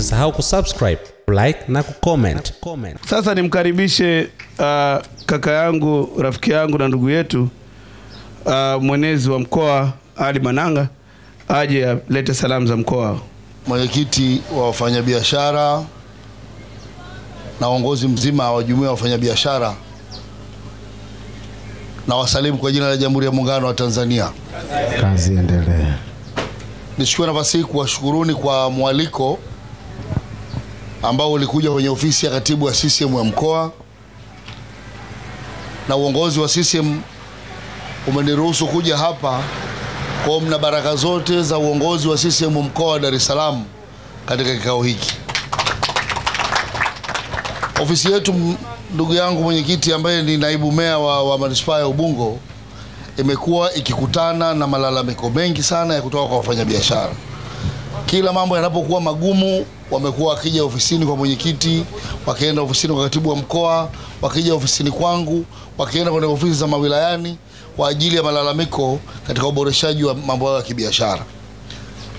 Usisahau kusubscribe, like na kucomment. Sasa nimkaribishe kaka yangu, rafiki yangu na ndugu yetu mwenezi wa mkoa Ali Mananga aje alete salamu za mkoa. Mwenyekiti wa wafanyabiashara na uongozi mzima wa jumuiya ya wafanyabiashara, na wasalimu kwa jina la Jamhuri ya Muungano wa Tanzania. Kazi endelee. Nichukue nafasi hii kuwashukuruni kwa mwaliko ambao ulikuja kwenye ofisi ya katibu wa CCM ya mkoa, na uongozi wa CCM umeniruhusu kuja hapa kwa mna baraka zote za uongozi wa CCM mkoa wa Dar es Salaam katika kikao hiki. Ofisi yetu, ndugu yangu mwenyekiti ambaye ni naibu meya wa manispaa ya Ubungo, imekuwa ikikutana na malalamiko mengi sana ya kutoka kwa wafanyabiashara. Kila mambo yanapokuwa magumu wamekuwa wakija ofisini kwa mwenyekiti, wakienda ofisini kwa katibu wa mkoa, wakija ofisini kwangu, wakienda kwenye ofisi za mawilayani kwa ajili ya malalamiko katika uboreshaji wa mambo ya kibiashara.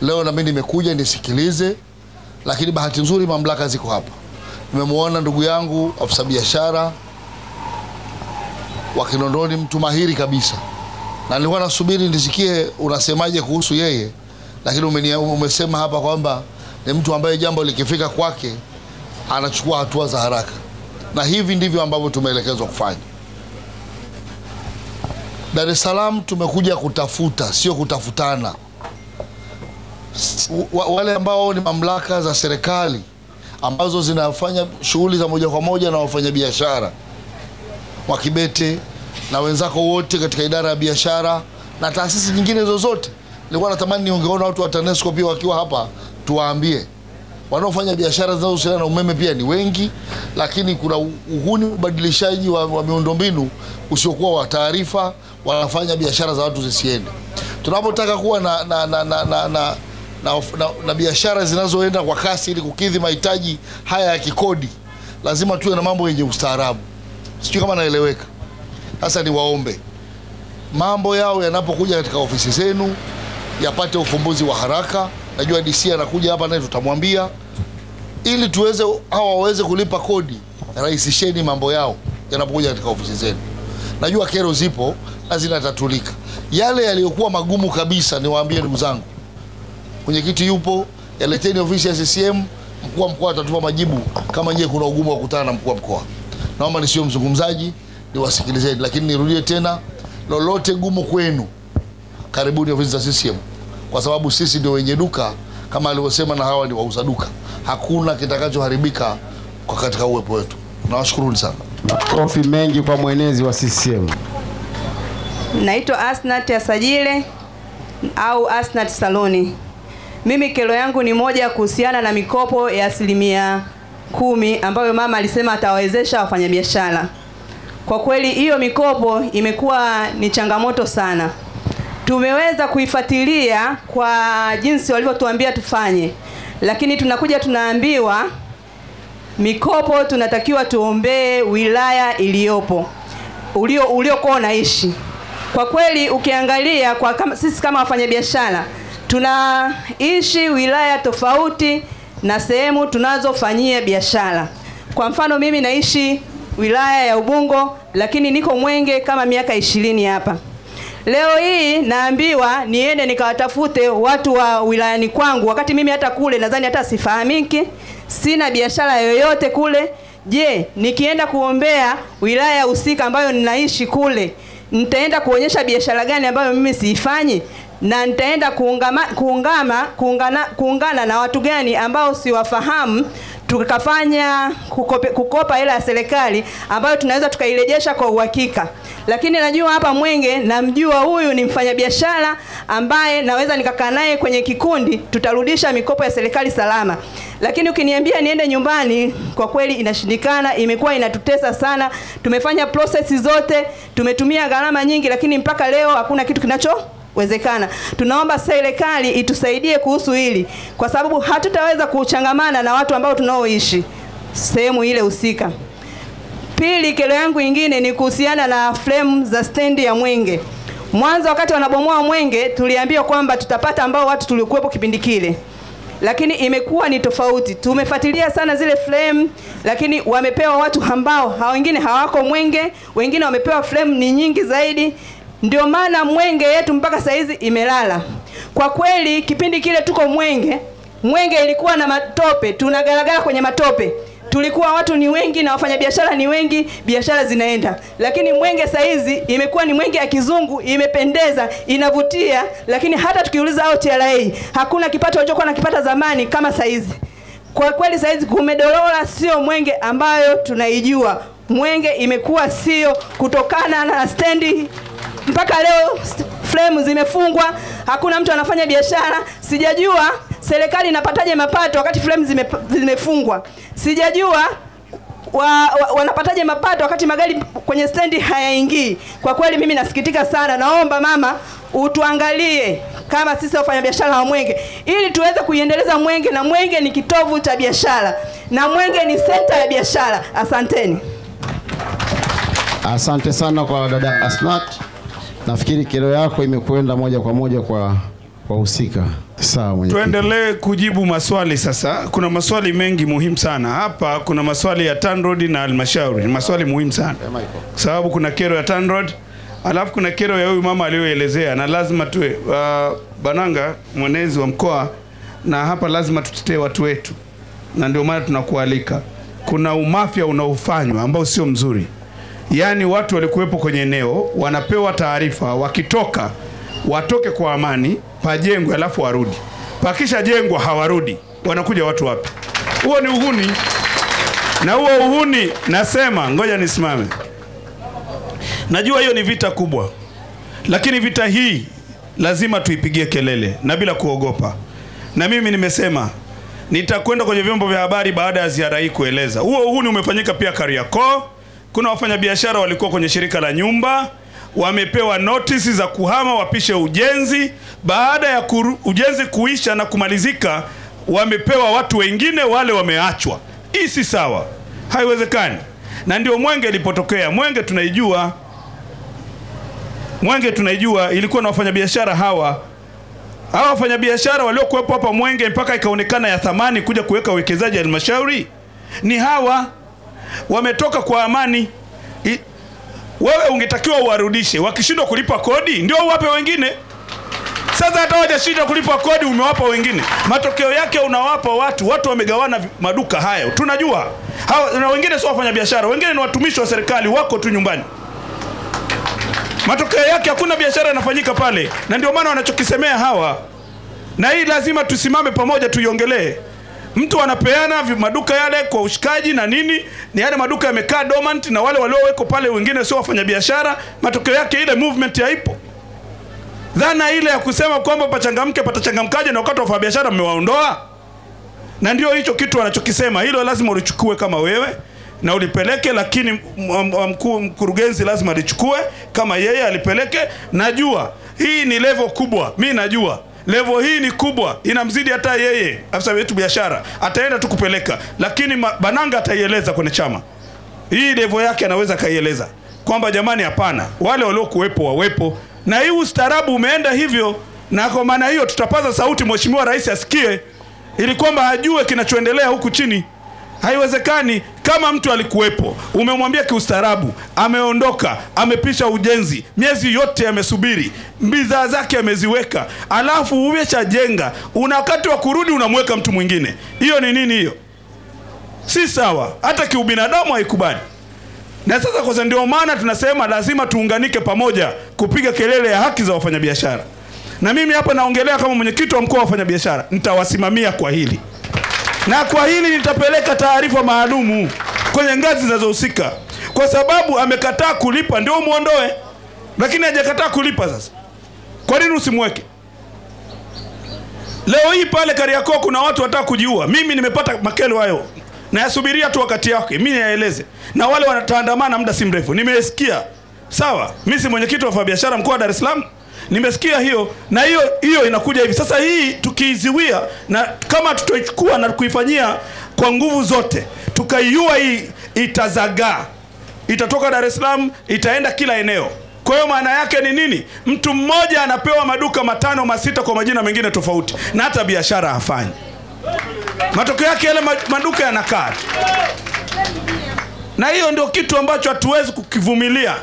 Leo na mimi nimekuja nisikilize, lakini bahati nzuri mamlaka ziko hapa. Nimemuona ndugu yangu afisa biashara wa Kinondoni, mtu mahiri kabisa, na nilikuwa nasubiri nisikie unasemaje kuhusu yeye, lakini umesema hapa kwamba ni mtu ambaye jambo likifika kwake anachukua hatua za haraka, na hivi ndivyo ambavyo tumeelekezwa kufanya. Dar es Salaam tumekuja kutafuta, sio kutafutana. Wale ambao ni mamlaka za serikali ambazo zinafanya shughuli za moja kwa moja na wafanyabiashara wa Kibete na wenzako wote katika idara ya biashara na taasisi nyingine zozote, nilikuwa natamani ningeona watu wa TANESCO pia wakiwa hapa, tuwaambie wanaofanya biashara zinazohusiana na umeme pia ni wengi, lakini kuna uhuni, ubadilishaji wa miundombinu usiokuwa wa taarifa, wanafanya biashara za watu zisiende. Tunapotaka kuwa na biashara zinazoenda kwa kasi ili kukidhi mahitaji haya ya kikodi, lazima tuwe na mambo yenye ustaarabu. Sijui kama naeleweka. Sasa ni waombe mambo yao yanapokuja katika ofisi zenu yapate ufumbuzi wa haraka. Najua DC anakuja hapa naye tutamwambia, ili tuweze hawa waweze kulipa kodi. Rahisisheni mambo yao yanapokuja katika ofisi zenu. Najua kero zipo na zinatatulika. Yale yaliyokuwa magumu kabisa, niwaambie ndugu zangu, mwenyekiti yupo, yaleteni ofisi ya CCM, mkuu wa mkoa atatupa majibu kama nyewe kuna ugumu wa kukutana na mkuu wa mkoa. Naomba nisio mzungumzaji, niwasikilizeni, lakini nirudie tena, lolote gumu kwenu, karibuni ofisi za CCM, kwa sababu sisi ndio wenye duka kama alivyosema, na hawa ni wauza duka. Hakuna kitakachoharibika kwa katika uwepo wetu. Nawashukuruni sana. Makofi mengi kwa mwenezi wa CCM. Naitwa Asnat Asajile au Asnat Saloni. Mimi kero yangu ni moja kuhusiana na mikopo ya 10% ambayo mama alisema atawawezesha wafanyabiashara. Kwa kweli hiyo mikopo imekuwa ni changamoto sana. Tumeweza kuifuatilia kwa jinsi walivyotuambia tufanye, lakini tunakuja tunaambiwa mikopo tunatakiwa tuombee wilaya iliyopo uliokuwa unaishi. Kwa kweli ukiangalia sisi kama wafanyabiashara tunaishi wilaya tofauti na sehemu tunazofanyia biashara. Kwa mfano mimi naishi wilaya ya Ubungo, lakini niko Mwenge kama miaka 20 hapa. Leo hii naambiwa niende nikawatafute watu wa wilayani kwangu, wakati mimi hata kule nadhani hata sifahamiki, sina biashara yoyote kule. Je, nikienda kuombea wilaya husika ambayo ninaishi kule, nitaenda kuonyesha biashara gani ambayo mimi siifanyi? Na nitaenda kuungana na watu gani ambao siwafahamu, tukafanya kukopa hela ya serikali ambayo tunaweza tukairejesha kwa uhakika. Lakini najua hapa Mwenge, namjua huyu ni mfanyabiashara ambaye naweza nikakaa naye kwenye kikundi, tutarudisha mikopo ya serikali salama. Lakini ukiniambia niende nyumbani, kwa kweli inashindikana, imekuwa inatutesa sana. Tumefanya process zote, tumetumia gharama nyingi, lakini mpaka leo hakuna kitu kinachowezekana. Tunaomba serikali itusaidie kuhusu hili, kwa sababu hatutaweza kuchangamana na watu ambao tunaoishi sehemu ile husika. Pili, kero yangu nyingine ni kuhusiana na frame za stendi ya Mwenge. Mwanzo wakati wanabomoa Mwenge tuliambiwa kwamba tutapata ambao watu tuliokuepo kipindi kile. lakini imekuwa ni tofauti. Tumefuatilia sana zile flame, lakini wamepewa watu ambao wengine hawako Mwenge, wengine wamepewa flame ni nyingi zaidi. Ndio maana Mwenge yetu mpaka saizi imelala. Kwa kweli kipindi kile tuko Mwenge ilikuwa na matope, tunagaragara kwenye matope. Tulikuwa watu ni wengi na wafanyabiashara ni wengi, biashara zinaenda. Lakini Mwenge saizi imekuwa ni Mwenge ya kizungu, imependeza, inavutia, lakini hata tukiuliza hao TRA, hakuna kipato walichokuwa nakipata zamani kama saizi. Kwa kweli saizi kumedorora, sio Mwenge ambayo tunaijua. Mwenge imekuwa sio, kutokana na stendi mpaka leo flame zimefungwa, hakuna mtu anafanya biashara. Sijajua serikali inapataje mapato wakati flame zimefungwa. Sijajua wanapataje mapato wakati magari kwenye stendi hayaingii. Kwa kweli mimi nasikitika sana. Naomba mama utuangalie kama sisi wafanyabiashara wa Mwenge ili tuweze kuiendeleza Mwenge, na Mwenge ni kitovu cha biashara na Mwenge ni center ya biashara. Asanteni. Asante sana kwa dada Asnat. Nafikiri kero yako imekwenda moja kwa moja kwa wahusika. Sawa mwenyekiti. Tuendelee kujibu maswali sasa. Kuna maswali mengi muhimu sana. Hapa kuna maswali ya TANROADS na halmashauri. Maswali muhimu sana. Sababu kuna kero ya TANROADS, alafu kuna kero ya huyu mama aliyoelezea, na lazima tuwe Bananga mwenezi wa mkoa, na hapa lazima tutetee watu wetu. Na ndio maana tunakualika. Kuna umafia unaofanywa ambao sio mzuri. Yaani watu walikuwepo kwenye eneo, wanapewa taarifa, wakitoka watoke kwa amani, pajengwe alafu warudi. Pakisha jengwa hawarudi, wanakuja watu wapi? Huo ni uhuni. Na huo uhuni nasema, ngoja nisimame. Najua hiyo ni vita kubwa, lakini vita hii lazima tuipigie kelele na bila kuogopa. Na mimi nimesema nitakwenda kwenye vyombo vya habari baada ya ziara hii kueleza. Huo uhuni umefanyika pia Kariakoo. Kuna wafanyabiashara walikuwa kwenye shirika la nyumba, wamepewa notice za kuhama wapishe ujenzi. Baada ya ujenzi kuisha na kumalizika, wamepewa watu wengine, wale wameachwa. Hii si sawa, haiwezekani. Na ndio Mwenge ilipotokea. Mwenge tunaijua ilikuwa na wafanyabiashara hawa wafanyabiashara waliokuwepo hapa Mwenge mpaka ikaonekana ya thamani kuja kuweka uwekezaji halmashauri ni hawa. Wametoka kwa amani. Wewe ungetakiwa uwarudishe. Wakishindwa kulipa kodi ndio uwape wengine. Sasa hata hawajashindwa kulipa kodi, umewapa wengine. Matokeo yake unawapa watu wamegawana maduka hayo. Tunajua na wengine sio wafanyabiashara, wengine ni watumishi wa serikali, wako tu nyumbani. Matokeo yake hakuna biashara inafanyika pale, na ndio maana wanachokisemea hawa. Na hii lazima tusimame pamoja tuiongelee. Mtu anapeana maduka yale kwa ushikaji na nini, ni yale maduka yamekaa dormant, na wale walioweko pale wengine sio wafanyabiashara. Matokeo yake ile movement haipo. Dhana ile ya kusema kwamba pachangamke patachangamkaje na wakati wafanyabiashara mmewaondoa. Na ndio hicho kitu wanachokisema. Hilo lazima ulichukue kama wewe na ulipeleke, lakini mkurugenzi lazima alichukue kama yeye alipeleke. Najua hii ni level kubwa. Mimi najua level hii ni kubwa, inamzidi hata yeye afisa wetu biashara. Ataenda tu kupeleka, lakini Bananga ataieleza kwenye chama. Hii level yake anaweza kaieleza kwamba jamani hapana, wale waliokuwepo wawepo. Na hii ustaarabu umeenda hivyo, na kwa maana hiyo tutapaza sauti Mheshimiwa Rais asikie ili kwamba ajue kinachoendelea huku chini. Haiwezekani kama mtu alikuwepo, umemwambia kiustaarabu, ameondoka, amepisha ujenzi, miezi yote amesubiri, bidhaa zake ameziweka, alafu umeshajenga, una wakati wa kurudi unamweka mtu mwingine. Hiyo ni nini hiyo? Si sawa, hata kiubinadamu haikubali. Na sasa kwa ndio maana tunasema lazima tuunganike pamoja kupiga kelele ya haki za wafanyabiashara. Na mimi hapa naongelea kama mwenyekiti wa mkoa wa wafanyabiashara, nitawasimamia kwa hili. Na kwa hili nitapeleka taarifa maalumu kwenye ngazi zinazohusika. Kwa sababu amekataa kulipa ndio muondoe. Lakini hajakataa kulipa sasa. Kwa nini usimweke? Leo hii pale Kariakoo kuna watu wataka kujiua. Mimi nimepata makelo hayo. Na yasubiria tu wakati wake. Mimi nieleze. Na wale wanataandamana muda si mrefu. Nimesikia. Sawa. Mimi si mwenyekiti wa biashara mkoa wa Dar es Salaam. Nimesikia hiyo, na hiyo inakuja hivi. Sasa hii tukiiziwia, na kama tutaichukua na kuifanyia kwa nguvu zote, tukaiua hii, itazagaa. Itatoka Dar es Salaam, itaenda kila eneo. Kwa hiyo maana yake ni nini? Mtu mmoja anapewa maduka 5 6 kwa majina mengine tofauti, na hata biashara hafanyi. Matokeo yake yale maduka yanakaa. Na hiyo ndio kitu ambacho hatuwezi kukivumilia.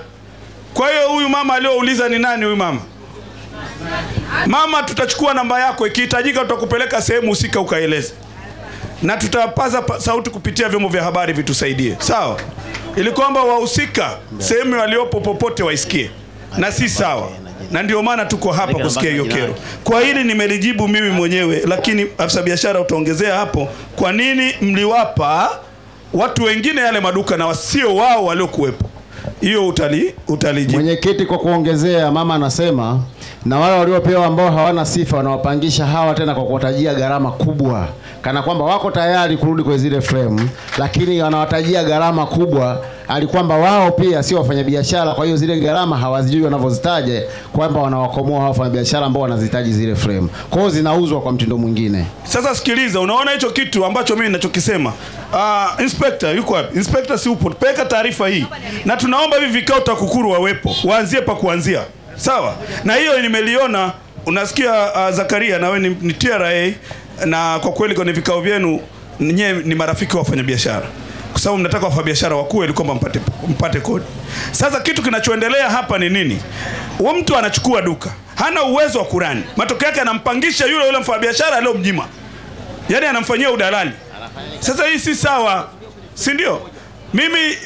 Kwa hiyo huyu mama aliyouliza ni nani huyu mama? Mama, tutachukua namba yako, ikihitajika tutakupeleka sehemu husika ukaeleze. Na tutapaza sauti kupitia vyombo vya habari vitusaidie. Sawa? Ili kwamba wahusika sehemu waliopo popote waisikie. Na si sawa. Na ndio maana tuko hapa kusikia hiyo kero. Kwa hili nimelijibu mimi mwenyewe, lakini afisa biashara utaongezea hapo kwa nini mliwapa watu wengine yale maduka na wasio wao waliokuwepo. Hiyo utalijibu. Mwenyekiti, kwa kuongezea, mama anasema na wale waliopewa ambao hawana sifa wanawapangisha hawa tena kwa kuwatajia gharama kubwa, kana kwamba wako tayari kurudi kwa zile frame, lakini wanawatajia gharama kubwa alikwamba wao pia sio wafanyabiashara, kwa hiyo zile gharama hawazijui wanavyozitaja, kwamba wanawakomoa hao wafanyabiashara ambao wanazitaji zile frame. Kwa hiyo zinauzwa kwa mtindo mwingine. Sasa sikiliza, unaona hicho kitu ambacho mimi ninachokisema. Inspector yuko wapi? Inspector si upo. Peka taarifa hii. Na tunaomba hivi vikao TAKUKURU wawepo. Waanzie pa kuanzia. Sawa? Na hiyo nimeliona, unasikia Zakaria, na wewe ni TRA, na kwa kweli kwenye vikao vyenu nyenye ni marafiki wa wafanyabiashara. Kwa sababu mnataka wafanyabiashara wakue ili kwamba mpate kodi. Sasa kitu kinachoendelea hapa ni nini? Huyo mtu anachukua duka, hana uwezo wa kurani. Matokeo yake anampangisha yule mfanyabiashara aliyomnyima. Yaani anamfanyia udalali. Sasa hii si sawa. Si ndio?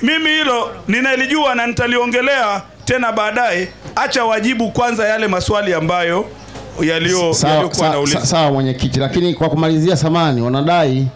Mimi hilo ninalijua na ntaliongelea tena baadaye. Acha wajibu kwanza yale maswali ambayo yaliokuwa nauliza. Sawa mwenyekiti, lakini kwa kumalizia, samani wanadai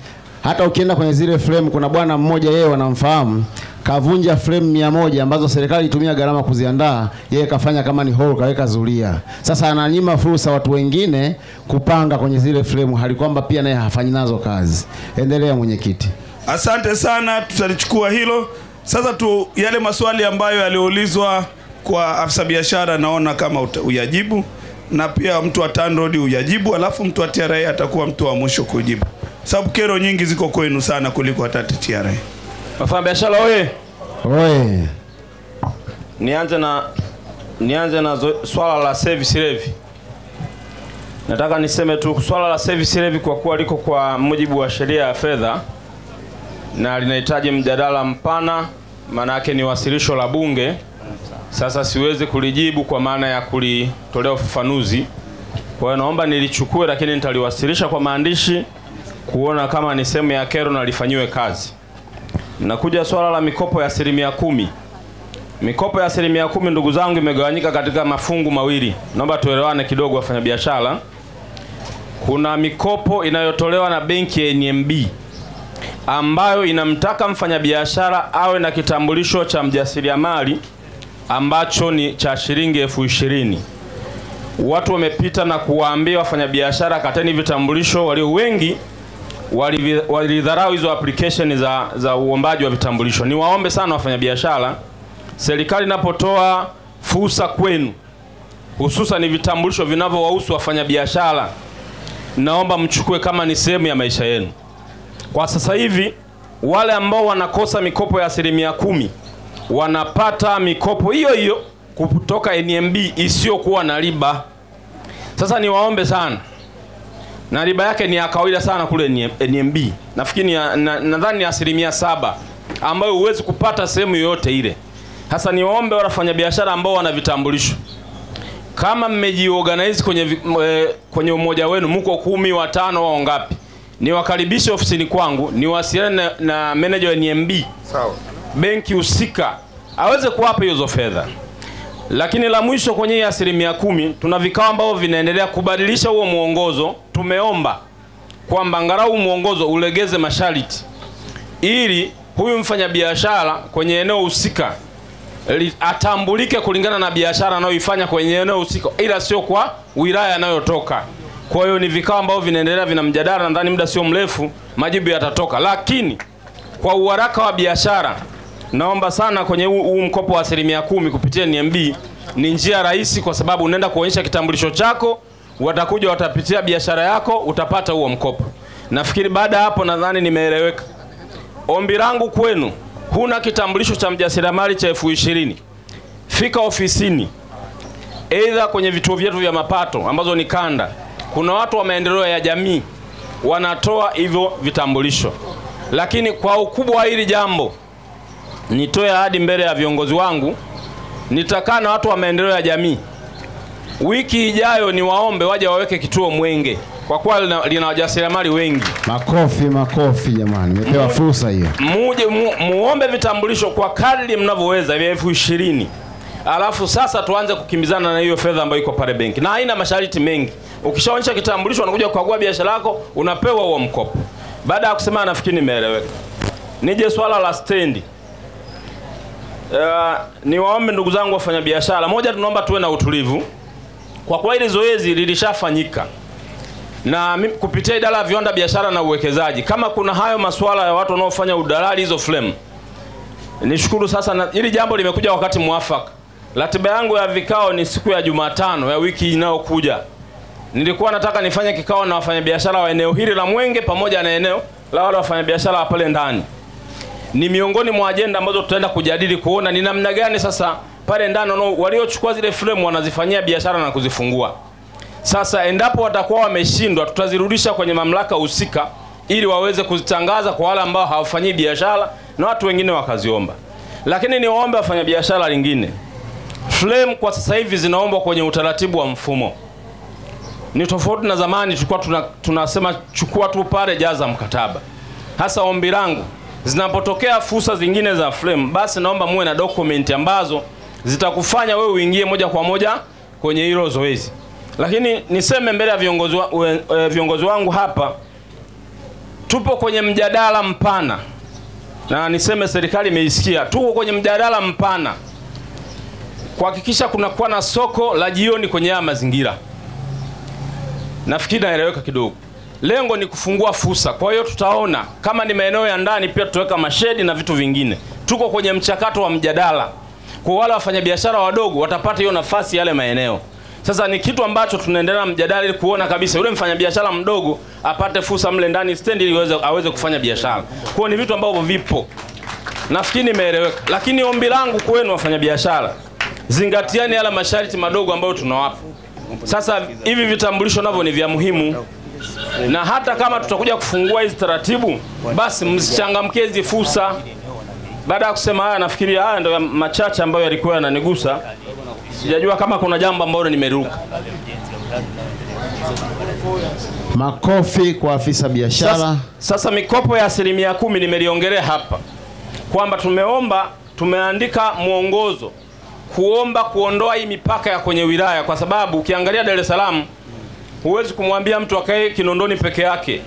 hata ukienda kwenye zile frame kuna bwana mmoja yeye wanamfahamu kavunja frame 100 ambazo serikali itumia gharama kuziandaa, yeye kafanya kama ni hall, kaweka zulia. Sasa ananyima fursa watu wengine kupanga kwenye zile frame, hali kwamba pia naye hafanyi nazo kazi. Endelea mwenyekiti. Asante sana, tutalichukua hilo. Sasa yale maswali ambayo yaliulizwa kwa afisa biashara naona kama uyajibu, na pia mtu wa TANROADS uyajibu, alafu mtu wa TRA atakuwa mtu wa mwisho kujibu. Sababu kero nyingi ziko kwenu sana kuliko hata TRA. Wafanya biashara oye. Oye. Nianze na swala la service levy. Nataka niseme tu swala la service levy kwa kuwa liko kwa mujibu wa sheria ya fedha na linahitaji mjadala mpana, maana yake ni wasilisho la bunge. Sasa siwezi kulijibu kwa maana ya kulitolea ufafanuzi. Kwa hiyo naomba nilichukue, lakini nitaliwasilisha kwa maandishi kuona kama ni sehemu ya kero na lifanyiwe kazi. Nakuja swala la mikopo ya 10%. Mikopo ya 10%, ndugu zangu, imegawanyika katika mafungu mawili. Naomba tuelewane kidogo wafanya biashara. Kuna mikopo inayotolewa na benki ya NMB ambayo inamtaka mfanyabiashara awe na kitambulisho cha mjasiriamali ambacho ni cha shilingi 20,000. Watu wamepita na kuwaambia wafanyabiashara kateni vitambulisho, walio wengi walidharau hizo application za uombaji wa vitambulisho. Niwaombe sana wafanyabiashara, serikali inapotoa fursa kwenu, hususan ni vitambulisho vinavyowahusu wafanyabiashara, naomba mchukue kama ni sehemu ya maisha yenu. Kwa sasa hivi wale ambao wanakosa mikopo ya 10% wanapata mikopo hiyo hiyo kutoka NMB isiyokuwa na riba. Sasa niwaombe sana, na riba yake ni ya kawaida sana kule NMB. Nafikiri nadhani 7% ambayo huwezi kupata sehemu yoyote ile. Sasa niwaombe wafanyabiashara ambao wana vitambulisho, kama mmejiorganize kwenye umoja wenu, mko 10, 5 au ngapi, niwakaribishe ofisini kwangu, niwasiliane na manager wa NMB. Sawa. Benki husika aweze kuwapa hizo fedha. Lakini la mwisho kwenye 10%, tuna vikao ambao vinaendelea kubadilisha huo muongozo. Tumeomba kwamba angalau muongozo ulegeze masharti ili huyu mfanyabiashara kwenye eneo husika atambulike kulingana na biashara anayoifanya kwenye eneo husika, ila sio kwa wilaya anayotoka. Kwa hiyo ni vikao ambao vinaendelea, vina mjadala, na ndani muda sio mrefu majibu yatatoka. Lakini kwa uharaka wa biashara, naomba sana kwenye huu mkopo wa 10% kupitia NMB ni njia rahisi, kwa sababu unaenda kuonyesha kitambulisho chako, watakuja watapitia biashara yako, utapata huo mkopo. Nafikiri baada hapo nadhani nimeeleweka. Ombi langu kwenu, huna kitambulisho cha mjasiriamali cha 20,000, fika ofisini, aidha kwenye vituo vyetu vya mapato ambazo ni kanda. Kuna watu wa maendeleo ya jamii wanatoa hivyo vitambulisho. Lakini kwa ukubwa wa hili jambo, nitoe ahadi mbele ya viongozi wangu, nitakaa na watu wa maendeleo ya jamii. Wiki ijayo ni waombe waje waweke kituo Mwenge, kwa kuwa lina wajasiriamali wengi. Makofi jamani, nimepewa fursa hiyo. Muombe vitambulisho kwa kadri mnavyoweza, vya 20,000. Alafu sasa tuanze kukimbizana na hiyo fedha ambayo iko pale benki. Na haina masharti mengi. Ukishaonyesha kitambulisho unakuja kukagua biashara yako, unapewa huo mkopo. Baada ya kusema nafikiri nimeeleweka. Nije swala la stendi. Niwaombe ndugu zangu wafanya biashara, moja, tunaomba tuwe na utulivu. Kwa kuwa hili zoezi lilishafanyika na kupitia idara ya viwanda, biashara na uwekezaji, kama kuna hayo masuala ya watu wanaofanya udalali hizo flame, nishukuru sasa na hili jambo limekuja wakati mwafaka. Ratiba yangu ya vikao ni siku ya Jumatano ya wiki inayokuja. Nilikuwa nataka nifanye kikao na wafanyabiashara wa eneo hili la Mwenge pamoja na eneo la wale wafanyabiashara pale ndani. Ni miongoni mwa ajenda ambazo tutaenda kujadili kuona ni namna gani sasa pale ndani waliochukua zile frame wanazifanyia biashara na kuzifungua. Sasa endapo watakuwa wameshindwa, tutazirudisha kwenye mamlaka husika ili waweze kuzitangaza kwa wale ambao hawafanyii biashara na watu wengine wakaziomba. Lakini niwaombe wafanyabiashara lingine, frame kwa sasa hivi zinaombwa kwenye utaratibu wa mfumo. Ni tofauti na zamani tulikuwa tunasema chukua tu pale, jaza mkataba. Hasa ombi langu, zinapotokea fursa zingine za frame, basi naomba muwe na document ambazo zitakufanya wewe uingie moja kwa moja kwenye hilo zoezi. Lakini niseme mbele ya viongozi wangu hapa, tupo kwenye mjadala mpana. Na niseme serikali imeisikia, tuko kwenye mjadala mpana kuhakikisha kunakuwa na soko la jioni kwenye haya mazingira. Nafikiri naeleweka kidogo. Lengo ni kufungua fursa. Kwa hiyo tutaona kama ni maeneo ya ndani pia tutaweka mashedi na vitu vingine. Tuko kwenye mchakato wa mjadala. Kwa wale wafanyabiashara wadogo watapata hiyo nafasi yale maeneo. Sasa ni kitu ambacho tunaendelea mjadala ili kuona kabisa yule mfanyabiashara mdogo apate fursa mle ndani stendi ili aweze kufanya biashara. Kwa ni vitu ambavyo vipo. Nafikiri nimeeleweka. Lakini ombi langu kwenu wafanyabiashara, zingatiani yale masharti madogo ambayo tunawapa. Sasa hivi vitambulisho navyo ni vya muhimu. Na hata kama tutakuja kufungua hizi taratibu, basi msichangamkie hizi fursa. Baada ya kusema haya, nafikiri haya ndio machache ambayo yalikuwa yananigusa. Sijajua kama kuna jambo ambalo nimeruka. Makofi kwa afisa biashara. Sasa mikopo ya 10% nimeliongelea hapa. Kwamba tumeandika mwongozo kuomba kuondoa hii mipaka ya kwenye wilaya, kwa sababu ukiangalia Dar es Salaam huwezi kumwambia mtu akae Kinondoni peke yake.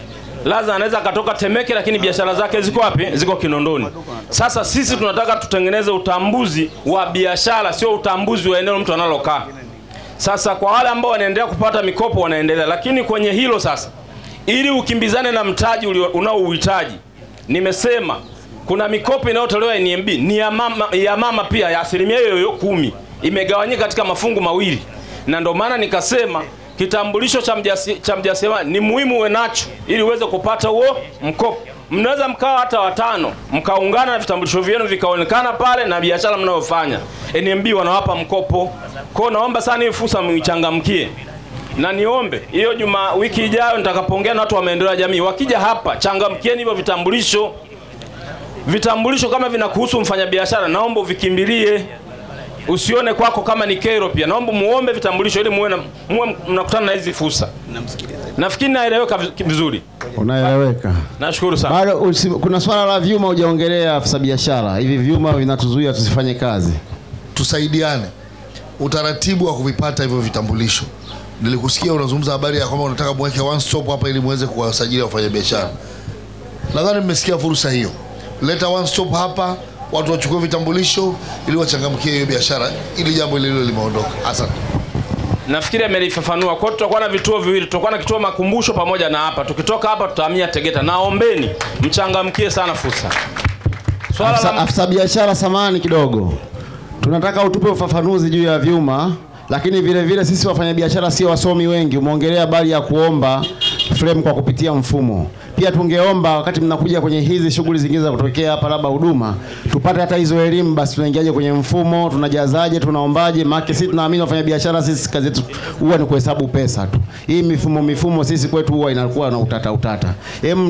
Lazima anaweza katoka Temeke lakini biashara zake ziko wapi? Ziko Kinondoni. Sasa sisi tunataka tutengeneze utambuzi wa biashara, sio utambuzi wa eneo mtu analokaa. Sasa kwa wale ambao wanaendelea kupata mikopo wanaendelea, lakini kwenye hilo sasa, ili ukimbizane na mtaji unaouhitaji, nimesema kuna mikopo inayotolewa NMB ni ya mama pia ya 10%, imegawanyika katika mafungu mawili. Na ndio maana nikasema kitambulisho cha mjasiriamali ni muhimu uwe nacho ili uweze kupata huo mkopo. Mnaweza mkawa hata 5 mkaungana na vitambulisho vyenu vikaonekana pale na biashara mnayofanya, NMB wanawapa mkopo. Kwa naomba sana hii fursa muichangamkie. Na niombe hiyo wiki ijayo nitakapoongea na watu wa maendeleo ya jamii, wakija hapa changamkieni hivyo vitambulisho. Vitambulisho kama vinakuhusu mfanyabiashara, naomba uvikimbilie. Usione kwako kama ni kero pia. Naomba muombe vitambulisho ili muwe mnakutana na hizi fursa. Nafikiri naeleweka vizuri. Unaeleweka. Nashukuru sana. Bado kuna swala la vyuma hujaongelea afisa biashara. Hivi vyuma vinatuzuia tusifanye kazi. Tusaidiane. Utaratibu wa kuvipata hivyo vitambulisho. Nilikusikia unazungumza habari ya kwamba unataka muweke one stop hapa ili muweze kuwasajili wafanyabiashara. Nadhani mmesikia fursa hiyo. Leta one stop hapa, watu wachukue vitambulisho ili wachangamkie hiyo biashara, ili jambo hilo limeondoka. Asante. Nafikiri amelifafanua. Kwa tutakuwa na vituo viwili, tutakuwa na kituo Makumbusho pamoja na hapa. Tukitoka hapa tutahamia Tegeta. Naombeni mchangamkie sana fursa. Swala afisa biashara, samani kidogo. Tunataka utupe ufafanuzi juu ya vyuma, lakini vile vile sisi wafanyabiashara sio wasomi wengi. Umeongelea habari ya kuomba frame kwa kupitia mfumo. Pia tungeomba wakati mnakuja kwenye hizi shughuli zingine za kutokea hapa labda huduma, tupate hata hizo elimu basi, tunaingiaje kwenye mfumo, tunajazaje, tunaombaje. Maana sisi tunaamini wafanya biashara, sisi kazi yetu huwa ni kuhesabu pesa tu. Hii mifumo sisi kwetu huwa inakuwa na utata.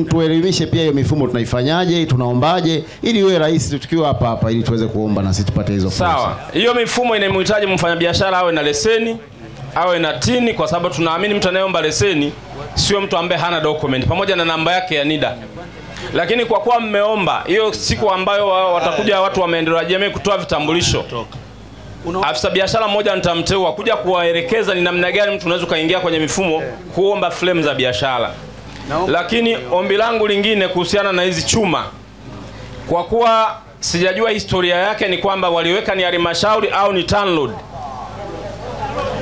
Tuelimishe pia hiyo mifumo tunaifanyaje, tunaombaje, ili iwe rahisi tukiwa hapa ili tuweze kuomba na sisi tupate hizo fursa. Sawa. Hiyo mifumo inamhitaji mfanyabiashara awe na leseni, awe na tini, kwa sababu tunaamini mtu anayeomba leseni sio mtu ambaye hana document pamoja na namba yake ya NIDA. Lakini kwa kuwa mmeomba hiyo siku ambayo watakuja watu wa maendeleo ya jamii kutoa vitambulisho, afisa biashara mmoja nitamteua kuja kuwaelekeza ni namna gani mtu unaweza kaingia kwenye mifumo kuomba frame za biashara. Lakini ombi langu lingine kuhusiana na hizi chuma, kwa kuwa sijajua historia yake, ni kwamba waliweka ni halmashauri au ni TANROADS.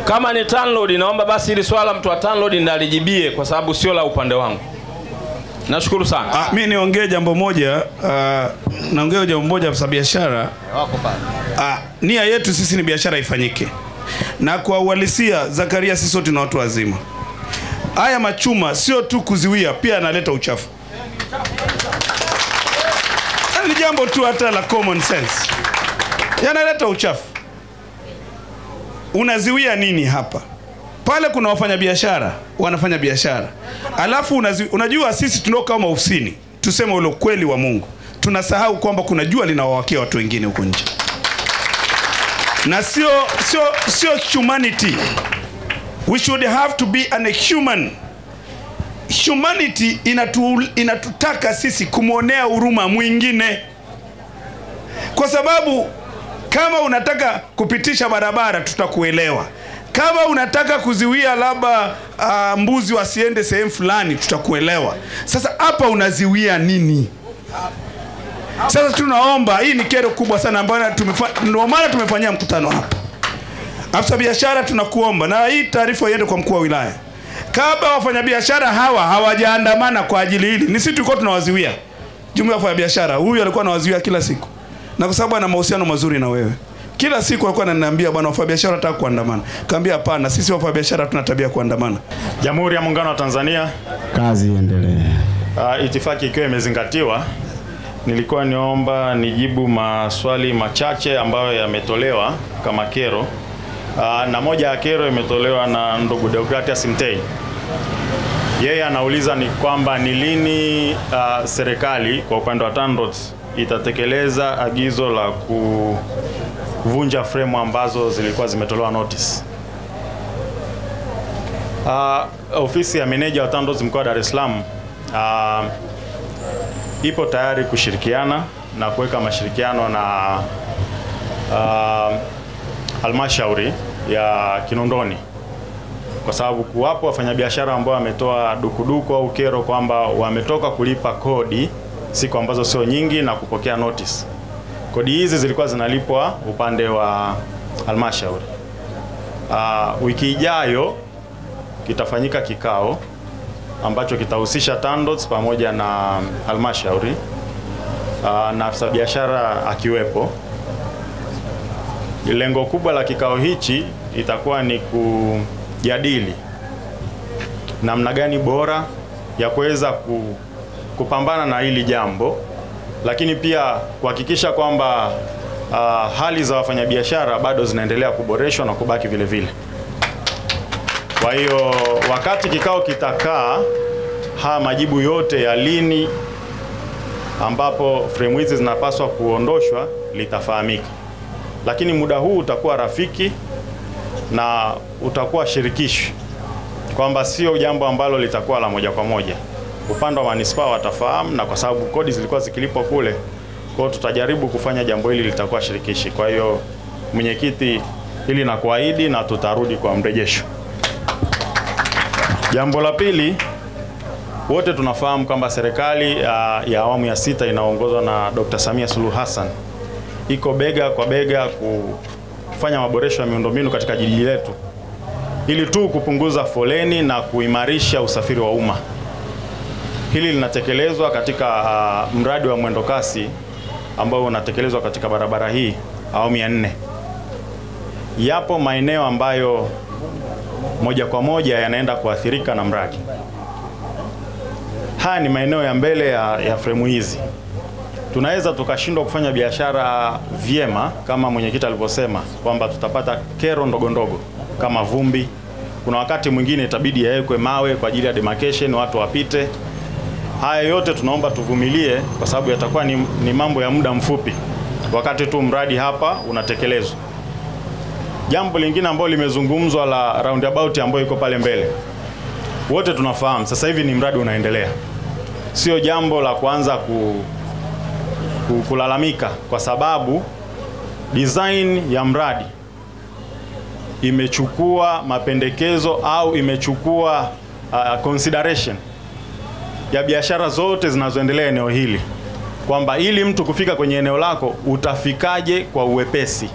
Kama ni TANROADS, naomba basi ili swala mtu wa TANROADS ndiye alijibie, kwa sababu sio la upande wangu. Nashukuru sana. Mimi niongee jambo moja, naongea jambo moja kwa biashara. Nia yetu sisi ni biashara ifanyike. Na kwa uhalisia Zakaria, sisi sote na watu wazima. Haya machuma sio tu kuziwia, pia analeta uchafu. Ni jambo tu hata la common sense. Yanaleta uchafu. Unaziwia nini hapa? Pale kuna wafanya biashara, wanafanya biashara. Alafu unajua sisi tunao kama ofisini, tuseme ule kweli wa Mungu. Tunasahau kwamba kuna jua linawawakia watu wengine huko nje. Na sio humanity. We should have to be an human. Humanity inatutaka sisi kumuonea huruma mwingine. Kwa sababu kama unataka kupitisha barabara tutakuelewa. Kama unataka kuziwia labda mbuzi wasiende sehemu fulani tutakuelewa. Sasa hapa unaziwia nini? Sasa tunaomba, hii ni kero kubwa sana ambayo ndio maana tumefanyia mkutano hapa. Afisa biashara tunakuomba, na hii taarifa iende kwa mkuu wa wilaya. Kabla wafanyabiashara hawa hawajaandamana kwa ajili hili, ni sisi tulikuwa tunawaziwia. Jumuiya ya wafanyabiashara, huyu alikuwa anawaziwia kila siku. Na kwa sababu ana mahusiano mazuri na wewe, kila siku alikuwa ananiambia bwana, wafanyabiashara nataka kuandamana. Kaambia hapana, sisi wafanyabiashara tuna tabia kuandamana. Jamhuri ya Muungano wa Tanzania, kazi iendelee. Itifaki ikiwa imezingatiwa, nilikuwa niomba nijibu maswali machache ambayo yametolewa kama kero. Na moja ya kero imetolewa na ndugu Deogratias Mtei. Yeye anauliza ni kwamba ni lini serikali kwa upande wa TANROADS itatekeleza agizo la kuvunja frame ambazo zilikuwa zimetolewa notice. Ofisi ya meneja wa TANROADS mkoa wa Dar es Salaam ipo tayari kushirikiana na kuweka mashirikiano na halmashauri ya Kinondoni, kwa sababu kuwapo wafanyabiashara ambao wametoa dukuduku au kero kwamba wametoka kulipa kodi siku ambazo sio nyingi na kupokea notice. Kodi hizi zilikuwa zinalipwa upande wa halmashauri. Wiki ijayo kitafanyika kikao ambacho kitahusisha TANROADS pamoja na halmashauri na afisa biashara akiwepo. Lengo kubwa la kikao hichi itakuwa ni kujadili namna gani bora ya kuweza kupambana na hili jambo, lakini pia kuhakikisha kwamba hali za wafanyabiashara bado zinaendelea kuboreshwa na kubaki vile vile. Kwa hiyo wakati kikao kitakaa, majibu yote ya lini ambapo frame hizi zinapaswa kuondoshwa litafahamika. Lakini muda huu utakuwa rafiki na utakuwa shirikishi, kwamba sio jambo ambalo litakuwa la moja kwa moja. Upande wa manispaa watafahamu, na kwa sababu kodi zilikuwa zikilipwa kule, kwa tutajaribu kufanya jambo hili litakuwa shirikishi. Kwa hiyo mwenyekiti, hili na kuahidi na tutarudi kwa mrejesho. Jambo la pili, wote tunafahamu kwamba serikali ya awamu ya 6 inaongozwa na Dr. Samia Suluhu Hassan iko bega kwa bega kufanya maboresho ya miundombinu katika jiji letu ili tu kupunguza foleni na kuimarisha usafiri wa umma. Hili linatekelezwa katika mradi wa mwendokasi ambao unatekelezwa katika barabara hii awamu ya 4. Yapo maeneo ambayo moja kwa moja yanaenda kuathirika na mradi. haya ni maeneo ya mbele ya fremu hizi. Tunaweza tukashindwa kufanya biashara vyema kama mwenyekiti alivyosema kwamba tutapata kero ndogo ndogo kama vumbi. Kuna wakati mwingine itabidi yawekwe mawe kwa ajili ya demarcation watu wapite. Haya yote tunaomba tuvumilie kwa sababu yatakuwa ni mambo ya muda mfupi wakati tu mradi hapa unatekelezwa. Jambo lingine ambalo limezungumzwa la roundabout ambayo iko pale mbele. Wote tunafahamu sasa hivi ni mradi unaendelea. Sio jambo la kuanza kulalamika kwa sababu design ya mradi imechukua mapendekezo au imechukua consideration ya biashara zote zinazoendelea eneo hili, kwamba ili mtu kufika kwenye eneo lako utafikaje kwa uwepesi.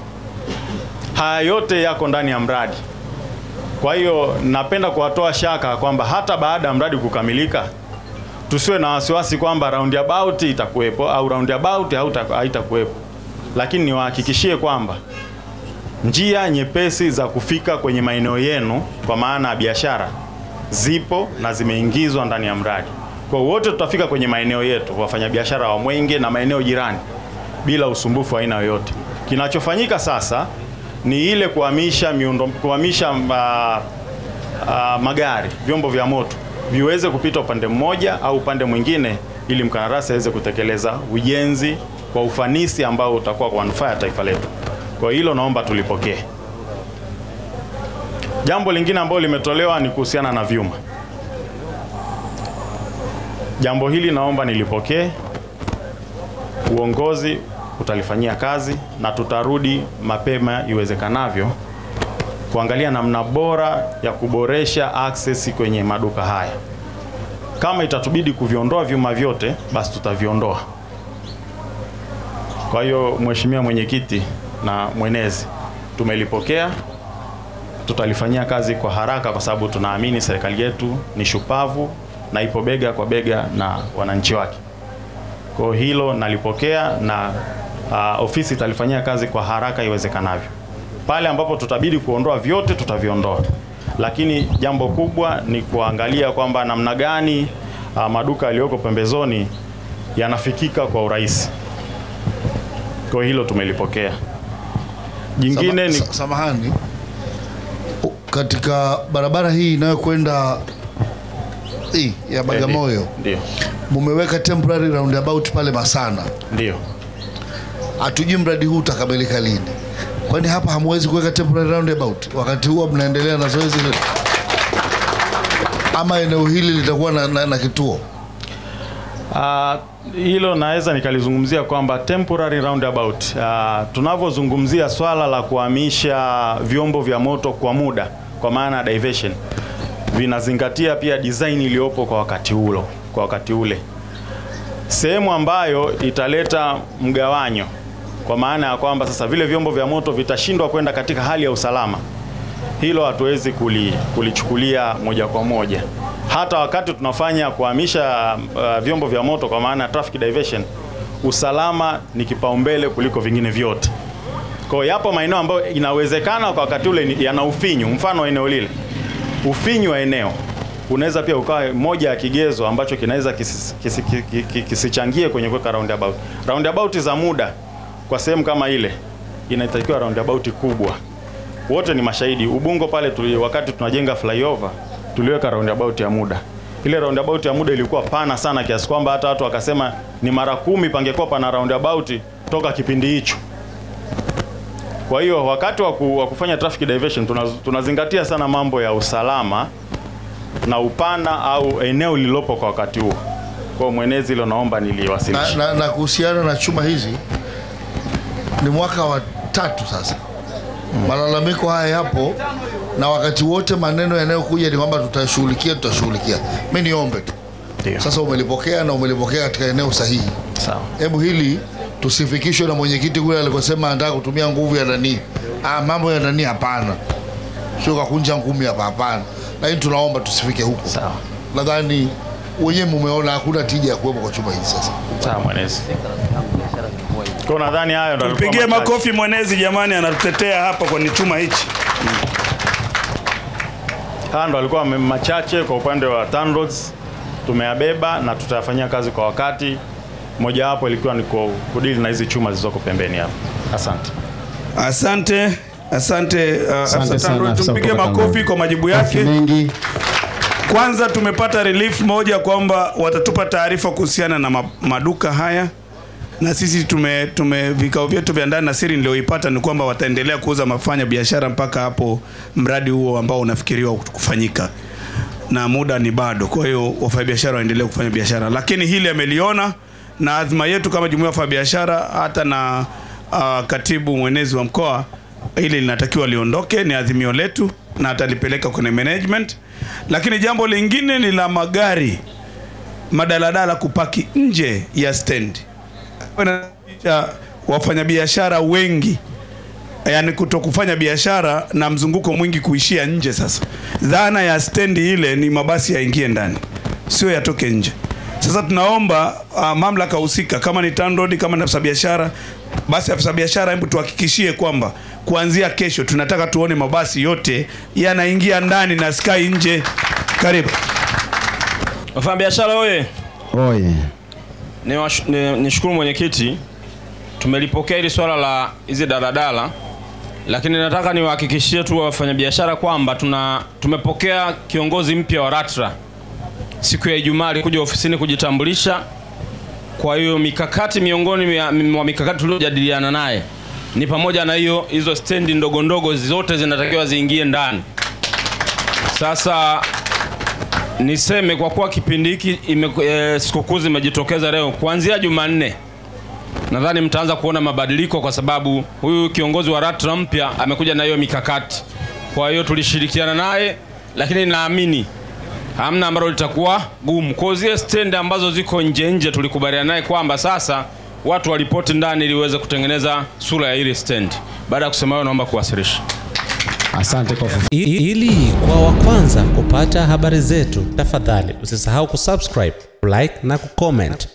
Haya yote yako ndani ya mradi. Kwa hiyo napenda kuwatoa shaka kwamba hata baada ya mradi kukamilika tusiwe na wasiwasi kwamba roundabout itakuwepo au roundabout haitakuwepo. Lakini niwahakikishie kwamba njia nyepesi za kufika kwenye maeneo yenu kwa maana ya biashara zipo na zimeingizwa ndani ya mradi. Kwa wote tutafika kwenye maeneo yetu, wafanyabiashara wa Mwenge na maeneo jirani bila usumbufu aina yoyote. Kinachofanyika sasa ni ile kuhamisha magari, vyombo vya moto viweze kupita upande mmoja au upande mwingine ili mkandarasi aweze kutekeleza ujenzi kwa ufanisi ambao utakuwa kwa manufaa ya taifa letu. Kwa hilo naomba tulipokee. Jambo lingine ambalo limetolewa ni kuhusiana na vyuma. Jambo hili naomba nilipokee. Uongozi utalifanyia kazi na tutarudi mapema iwezekanavyo kuangalia namna bora ya kuboresha access kwenye maduka haya. Kama itatubidi kuviondoa vyuma vyote, basi tutaviondoa. Kwa hiyo Mheshimiwa Mwenyekiti na mwenezi, tumelipokea, tutalifanyia kazi kwa haraka kwa sababu tunaamini serikali yetu ni shupavu na ipo bega kwa bega na wananchi wake. Kwa hilo nalipokea na ofisi italifanyia kazi kwa haraka iwezekanavyo. Pale ambapo tutabidi kuondoa vyote tutaviondoa. Lakini jambo kubwa ni kuangalia kwamba namna gani maduka yaliyoko pembezoni yanafikika kwa urahisi. Kwa hilo tumelipokea. Jingine ni samahani, katika barabara hii inayokwenda ya Bagamoyo, ndio mumeweka temporary roundabout pale Masana. Ndio. Hatujui mradi huu utakamilika lini. Kwani hapa hamwezi kuweka temporary roundabout wakati huo mnaendelea na zoezi hili? Ama eneo hili litakuwa na kituo? Hilo naweza nikalizungumzia kwamba temporary roundabout, tunavyozungumzia swala la kuhamisha vyombo vya moto kwa muda kwa maana diversion, vinazingatia pia design iliyopo kwa wakati ule. Sehemu ambayo italeta mgawanyo kwa maana ya kwamba sasa vile vyombo vya moto vitashindwa kwenda katika hali ya usalama, hilo hatuwezi kulichukulia moja kwa moja. Hata wakati tunafanya kuhamisha vyombo vya moto kwa maana traffic diversion, usalama ni kipaumbele kuliko vingine vyote. Kwa hiyo yapo maeneo ambayo inawezekana kwa wakati ule yana ufinyu. Mfano eneo lile, ufinyu wa eneo unaweza pia ukawa moja ya kigezo ambacho kinaweza kisichangie kwenye kuweka roundabout. Roundabout za muda kwa sehemu kama ile inatakiwa roundabout kubwa. Wote ni mashahidi. Ubungo pale wakati tunajenga flyover tuliweka roundabout ya muda. Ile roundabout ya muda ilikuwa pana sana kiasi kwamba hata watu wakasema ni mara 10 pangekuwa pana roundabout toka kipindi hicho. Kwa hiyo wakati wa kufanya traffic diversion tunazingatia sana mambo ya usalama na upana au eneo lililopo kwa wakati huo. Kwa mwenezi hilo naomba niliwasilishe. Na kuhusiana na chuma hizi, ni mwaka wa 3 sasa. Malalamiko haya yapo na wakati wote maneno yanayokuja ni kwamba tutashughulikia. Mimi niombe tu. Ndio. Sasa umelipokea na umelipokea katika eneo sahihi. Sawa. Hebu hili tusifikishwe na mwenyekiti kule alikosema anataka kutumia nguvu ya ndani. Mambo ya ndani hapana. Sio kukunja ngumi hapana. Lakini tunaomba tusifike huko. Sawa. Nadhani wenyewe mmeona hakuna tija ya kuwepo kwa chuma hizi sasa. Sawa mwenezi. Kwa nadhani hayo ndio alikuwa. Tupigie makofi mwenezi jamani, anatutetea hapa kwa chuma hichi. Hayo ndio alikuwa machache kwa upande wa TANROADS. tumeyabeba na tutayafanyia kazi kwa wakati. Mojawapo ilikuwa ni kudili na hizi chuma zilizoko pembeni hapa. Asante. Asante sana, tumpige makofi kwa majibu yake. Kwanza tumepata relief moja kwamba watatupa taarifa kuhusiana na maduka haya, na sisi tume vikao vyetu vya ndani na siri nilioipata ni kwamba wataendelea kuuza mafanya biashara mpaka hapo mradi huo ambao unafikiriwa kufanyika, na muda ni bado. Kwa hiyo wafanyabiashara waendelee kufanya biashara, lakini hili ameliona, na azma yetu kama jumuiya ya wafanyabiashara hata na katibu mwenezi wa mkoa, hili linatakiwa liondoke, ni azimio letu na atalipeleka kwenye management. Lakini jambo lingine ni la magari madaladala kupaki nje ya stand. Wafanyabiashara wengi yani kutokufanya biashara na mzunguko mwingi kuishia nje. Sasa dhana ya stendi ile ni mabasi yaingie ndani, sio yatoke nje. Sasa tunaomba mamlaka husika, kama ni TANROADS, kama ni afisa biashara, basi afisa biashara, hebu tuhakikishie kwamba kuanzia kesho tunataka tuone mabasi yote yanaingia ndani na sky nje. Karibu. Wafanyabiashara oye. Oye. Nishukuru mwenyekiti, tumelipokea hili swala la hizi daladala, lakini nataka niwahakikishie tu wafanyabiashara kwamba tumepokea kiongozi mpya wa LATRA siku ya Ijumaa, alikuja ofisini kujitambulisha. Kwa hiyo mikakati, miongoni mwa mikakati tuliojadiliana naye ni pamoja na hizo stendi ndogo ndogo zote zinatakiwa ziingie ndani. Sasa niseme kwa kuwa kipindi hiki sikukuu zimejitokeza leo, kuanzia Jumanne nadhani mtaanza kuona mabadiliko, kwa sababu huyu kiongozi wa LATRA mpya amekuja na hiyo mikakati. Kwa hiyo tulishirikiana naye, lakini naamini hamna ambalo litakuwa gumu. Kwa zile stand ambazo ziko nje tulikubaliana naye kwamba sasa watu walipoti ndani ili uweze kutengeneza sura ya ile stand. Baada ya kusema hayo, naomba kuwasilisha. Asante kwa ili kwa wa kwanza kupata habari zetu, tafadhali usisahau kusubscribe, like na kucomment.